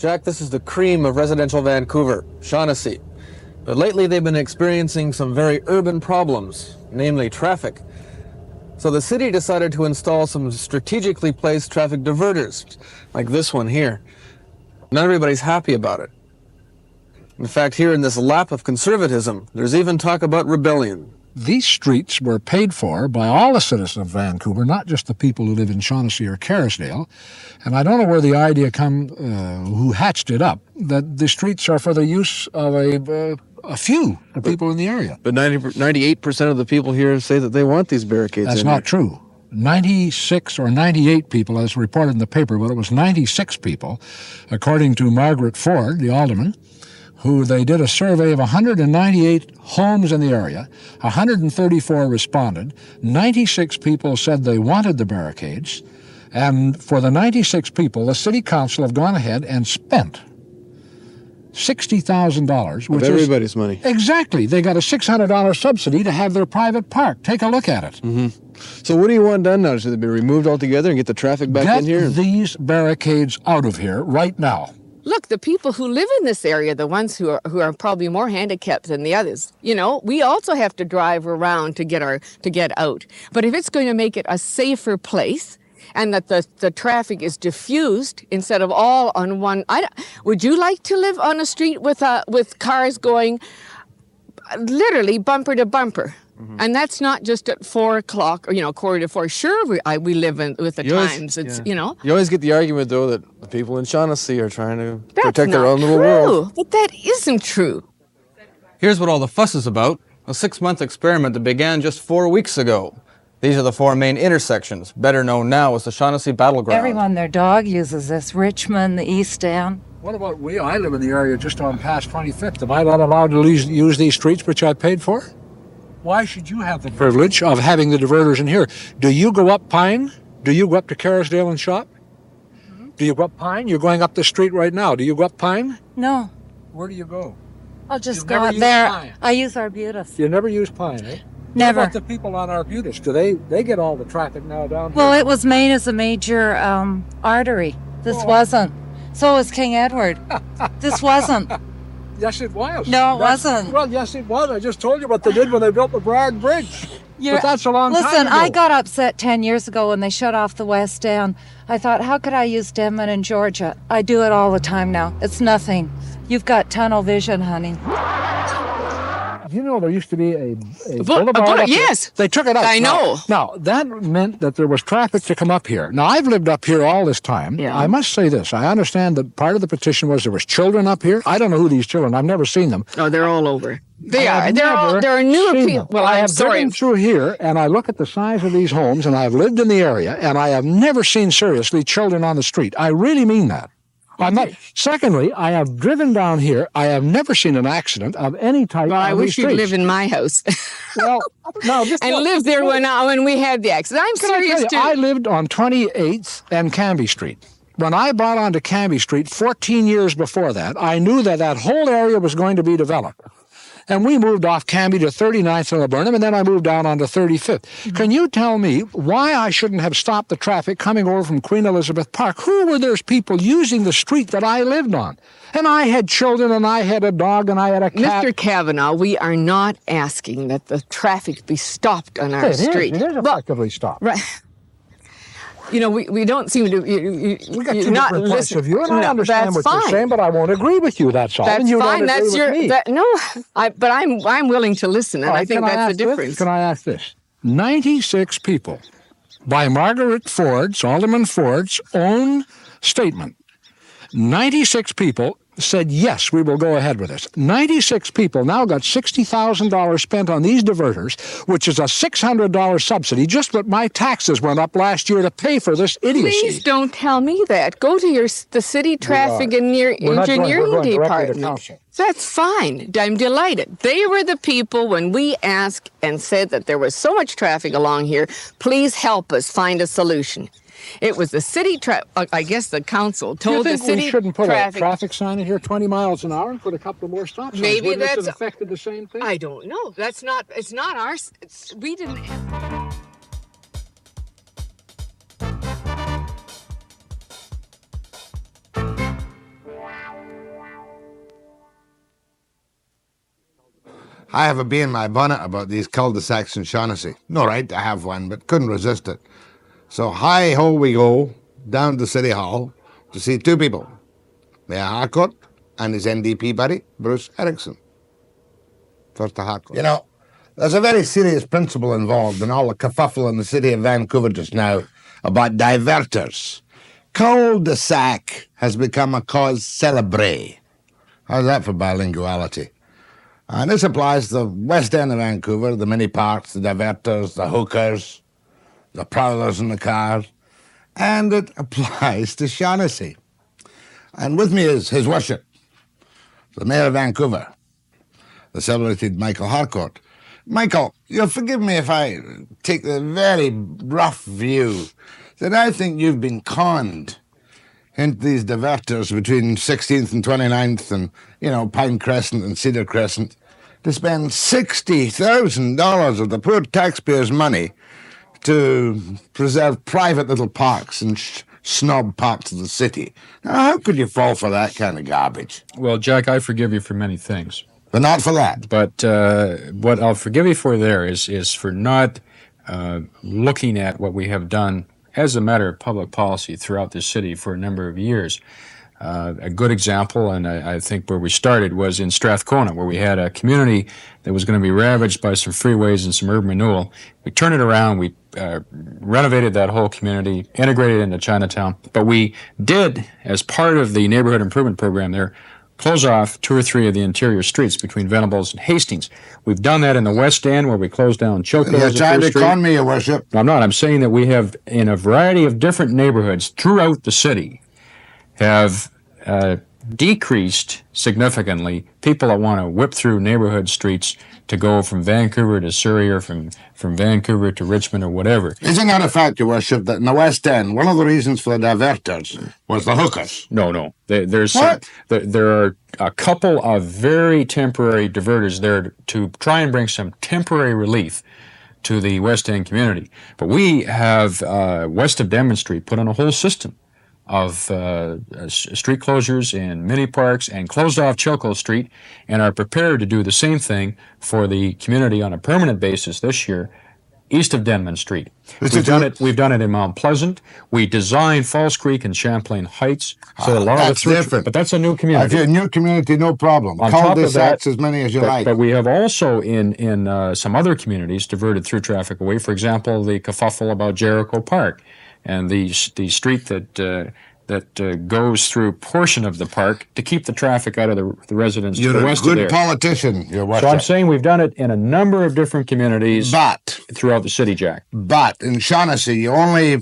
Jack, this is the cream of residential Vancouver, Shaughnessy. But lately they've been experiencing some very urban problems, namely traffic. So the city decided to install some strategically placed traffic diverters, like this one here. Not everybody's happy about it. In fact, here in this lap of conservatism, there's even talk about rebellion. These streets were paid for by all the citizens of Vancouver, not just the people who live in Shaughnessy or Kerrisdale. And I don't know where the idea who hatched it up, that the streets are for the use of a few the people in the area. But 98% of the people here say that they want these barricades. That's not true. 96 or 98 people, as reported in the paper, but it was 96 people, according to Margaret Ford, the alderman, who they did a survey of 198 homes in the area. 134 responded. 96 people said they wanted the barricades. And for the 96 people, the city council have gone ahead and spent $60,000, which is everybody's money. Exactly. They got a $600 subsidy to have their private park. Take a look at it. Mm-hmm. So what do you want done now? Should they be removed altogether and get the traffic back in here? Get these barricades out of here right now. Look, the people who live in this area, the ones who are probably more handicapped than the others, you know, we also have to drive around to get out. But if it's going to make it a safer place, and that the traffic is diffused instead of all on one. Would you like to live on a street with cars going literally bumper to bumper? Mm-hmm. And that's not just at 4 o'clock or, 3:45. Sure, we live with the times. It's, You always get the argument, though, that the people in Shaughnessy are trying to protect their own little world. But that isn't true. Here's what all the fuss is about. A 6-month experiment that began just 4 weeks ago. These are the 4 main intersections, better known now as the Shaughnessy Battleground. Everyone, their dog uses this. Richmond, the East End. What about we? I live in the area just on past 25th. Am I not allowed to use these streets which I paid for? Why should you have the privilege of having the diverters in here? Do you go up Pine? Do you go up to Kerrisdale and shop? Mm-hmm. Do you go up Pine? You're going up the street right now. Do you go up Pine? No. Where do you go? I'll just go up there. Pine. I use Arbutus. You never use Pine, eh? Never. What about the people on Arbutus? Do they get all the traffic now down here? Well, it was made as a major artery. This wasn't. So was King Edward. This wasn't. Yes, it was. No, it wasn't. Well, yes, it was. I just told you what they did when they built the Bragg Bridge. But that's a long time ago. Listen, I got upset 10 years ago when they shut off the West End. I thought, how could I use Denman and Georgia? I do it all the time now. It's nothing. You've got tunnel vision, honey. You know, there used to be a boulevard. Yes. They took it out. I know. Now, that meant that there was traffic to come up here. Now, I've lived up here all this time. Yeah. I must say this. I understand that part of the petition was there was children up here. I don't know who these children. I've never seen them. Oh, they're all over. They are. There are newer people. Well, I have driven through here, and I look at the size of these homes, and I've lived in the area, and I have never seen, seriously, children on the street. I really mean that. Secondly, I have driven down here. I have never seen an accident of any type. Well, I wish you'd live in my house. Well, no, and lived there when we had the accident. I'm serious too. I lived on 28th and Cambie Street. When I bought onto Cambie Street 14 years before that, I knew that whole area was going to be developed. And we moved off Cambie to 39th and Laburnum, and then I moved down onto 35th. Mm-hmm. Can you tell me why I shouldn't have stopped the traffic coming over from Queen Elizabeth Park? Who were those people using the street that I lived on? And I had children, and I had a dog, and I had a cat. Mr. Cavanagh, we are not asking that the traffic be stopped on our street. It is effectively stopped. Right. We don't seem to. We got two different points of view, and I understand what you're saying, but I won't agree with you. That's all. That's and you fine. Don't agree with me. But I'm willing to listen, and I think that's the difference. Can I ask this? 96 people, by Margaret Ford's, Alderman Ford's own statement. 96 people said, yes, we will go ahead with this. 96 people now got $60,000 spent on these diverters, which is a $600 subsidy, just what my taxes went up last year to pay for this idiocy. Please don't tell me that. Go to the city traffic and engineering department. That's fine. I'm delighted. They were the people when we asked and said that there was so much traffic along here, please help us find a solution. It was the city I guess the council told the city traffic. You think we shouldn't put a traffic sign in here 20 miles an hour and put a couple more stop signs? Maybe that's affected the same thing? I don't know. It's not ours. We didn't. I have a bee in my bonnet about these cul-de-sacs in Shaughnessy. No right to have one, but couldn't resist it. So hi-ho we go down to City Hall to see two people, Mayor Harcourt and his NDP buddy, Bruce Erickson. First to Harcourt. You know, there's a very serious principle involved in all the kerfuffle in the city of Vancouver just now about diverters. Cul-de-sac has become a cause célèbre. How's that for bilinguality? And this applies to the west end of Vancouver, the mini parks, the diverters, the hookers, the prowlers in the cars, and it applies to Shaughnessy. And with me is His Worship, the Mayor of Vancouver, the celebrated Michael Harcourt. Michael, you'll forgive me if I take the very rough view that I think you've been conned into these diverters between 16th and 29th and, you know, Pine Crescent and Cedar Crescent to spend $60,000 of the poor taxpayers' money to preserve private little parks and snob parts of the city. Now, how could you fall for that kind of garbage? Well, Jack, I forgive you for many things. But not for that. But what I'll forgive you for there is for not looking at what we have done as a matter of public policy throughout the city for a number of years. A good example, and I think where we started, was in Strathcona, where we had a community that was going to be ravaged by some freeways and some urban renewal. We turned it around, we renovated that whole community, integrated it into Chinatown, but we did, as part of the neighborhood improvement program there, close off 2 or 3 of the interior streets between Venables and Hastings. We've done that in the West End, where we closed down Choco. You're trying to con me, Your Worship. No, I'm not. I'm saying that we have, in a variety of different neighborhoods throughout the city, have decreased significantly people that want to whip through neighborhood streets to go from Vancouver to Surrey or from Vancouver to Richmond or whatever. Isn't that a fact, Your Worship, that in the West End, one of the reasons for the diverters was the hookers? No. There's what? There are a couple of very temporary diverters there to try and bring some temporary relief to the West End community. But we have, west of Denman Street, put on a whole system of street closures and mini parks and closed off Chilco Street, and are prepared to do the same thing for the community on a permanent basis this year east of Denman Street. We've done it in Mount Pleasant. We designed Falls Creek and Champlain Heights. So a lot of it's different. But that's a new community. A new community, no problem. On top of that, as many as you like. But we have also in some other communities diverted through traffic away. For example, the kerfuffle about Jericho Park and the street that goes through a portion of the park to keep the traffic out of the residents to the west of there. You're a good politician, Your Worship. So I'm saying we've done it in a number of different communities throughout the city, Jack. But in Shaughnessy, you only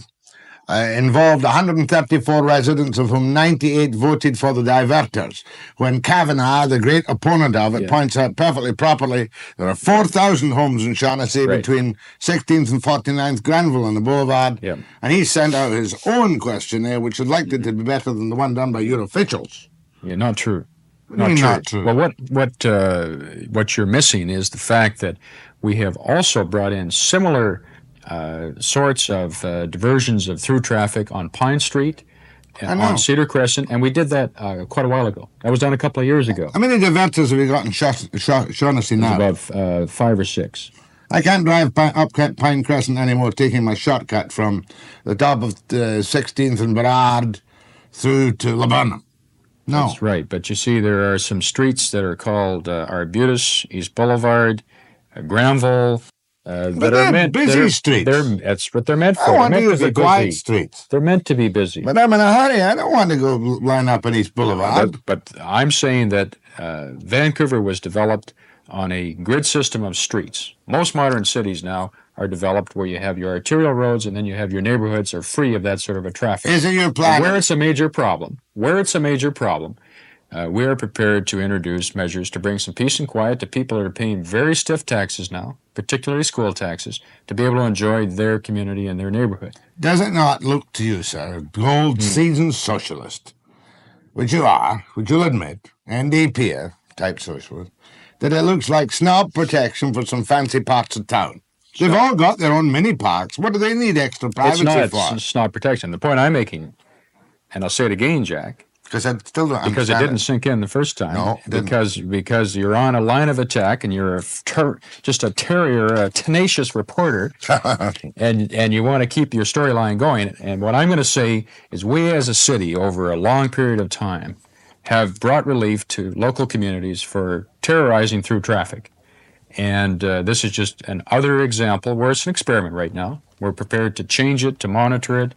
involved 134 residents, of whom 98 voted for the diverters, when Cavanagh, the great opponent of it, points out perfectly properly there are 4,000 homes in Shaughnessy between 16th and 49th Granville and the Boulevard, and he sent out his own questionnaire, which is likely to be better than the one done by your officials. Yeah, not true. Not true. Well, what you're missing is the fact that we have also brought in similar sorts of diversions of through traffic on Pine Street, on Cedar Crescent, and we did that quite a while ago. That was done a couple of years ago. How many diverters have you got in Shaughnessy now? About 5 or 6. I can't drive up Pine Crescent anymore, taking my shortcut from the top of 16th and Burrard through to Laburnum. No. That's right, but you see there are some streets that are called Arbutus, East Boulevard, Granville, but they're busy streets. That's what they're meant for. I want to use the quiet streets. They're meant to be busy. But I'm in a hurry. I don't want to go line up on East Boulevard. But I'm saying that Vancouver was developed on a grid system of streets. Most modern cities now are developed where you have your arterial roads and then you have your neighborhoods are free of that sort of a traffic. Isn't your plan? Where it's a major problem, we are prepared to introduce measures to bring some peace and quiet to people that are paying very stiff taxes now, particularly school taxes, to be able to enjoy their community and their neighborhood. Does it not look to you, sir, gold seasoned socialist, which you are, which you'll admit, NDP type socialist, that it looks like Snob Protection for some fancy parts of town? They've all got their own mini parks. What do they need extra privacy for? It's Snob Protection. The point I'm making, and I'll say it again, Jack, Because I still don't Because it understand didn't sink in the first time. No, it didn't. Because you're on a line of attack and you're just a terrier, a tenacious reporter, and you want to keep your storyline going. And what I'm going to say is we as a city over a long period of time have brought relief to local communities for terrorizing through traffic. And this is just another example where it's an experiment right now. We're prepared to change it, to monitor it,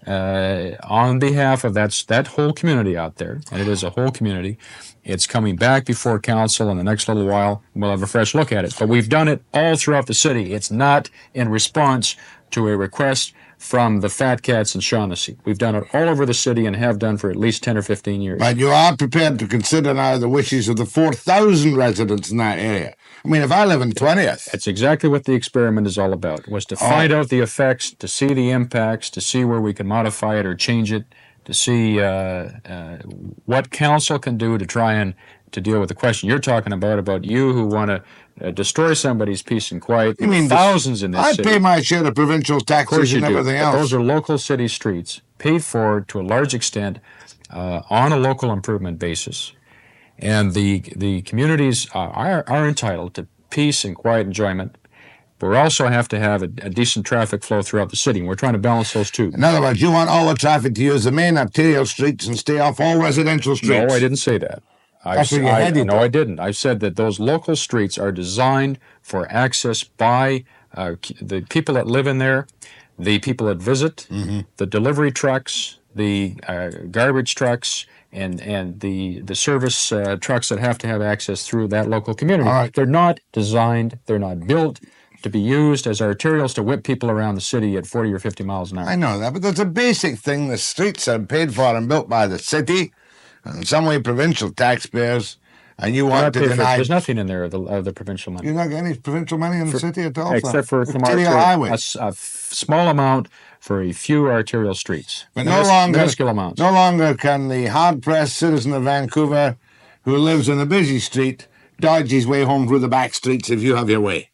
on behalf of that whole community out there, and it is a whole community. It's coming back before council in the next little while. We'll have a fresh look at it. But we've done it all throughout the city. It's not in response to a request from the fat cats in Shaughnessy. We've done it all over the city and have done for at least 10 or 15 years. But you are prepared to consider now the wishes of the 4,000 residents in that area. I mean, if I live in 20th... That's exactly what the experiment is all about, was to find out the effects, to see the impacts, to see where we can modify it or change it, to see what council can do to try and to deal with the question you're talking about you who want to destroy somebody's peace and quiet. You mean thousands in this city. I pay my share of provincial taxes and everything else. Those are local city streets, paid for to a large extent on a local improvement basis. And the communities are entitled to peace and quiet enjoyment, but we also have to have a decent traffic flow throughout the city, and we're trying to balance those two. In other words, you want all the traffic to use the main arterial streets and stay off all residential streets? No, I didn't say that. That's what you headed. No, I didn't. I said that those local streets are designed for access by the people that live in there, the people that visit, the delivery trucks, the garbage trucks, and the service trucks that have to have access through that local community. All right. They're not designed, they're not built to be used as arterials to whip people around the city at 40 or 50 miles an hour. I know that, but there's a basic thing. The streets are paid for and built by the city, and in some way provincial taxpayers, and you want to deny... There's nothing in there of the provincial money. You're not getting any provincial money in the city at all? Except for some arterial highways. A small amount for a few arterial streets. But minuscule amounts. No longer can the hard-pressed citizen of Vancouver who lives in a busy street dodge his way home through the back streets if you have your way.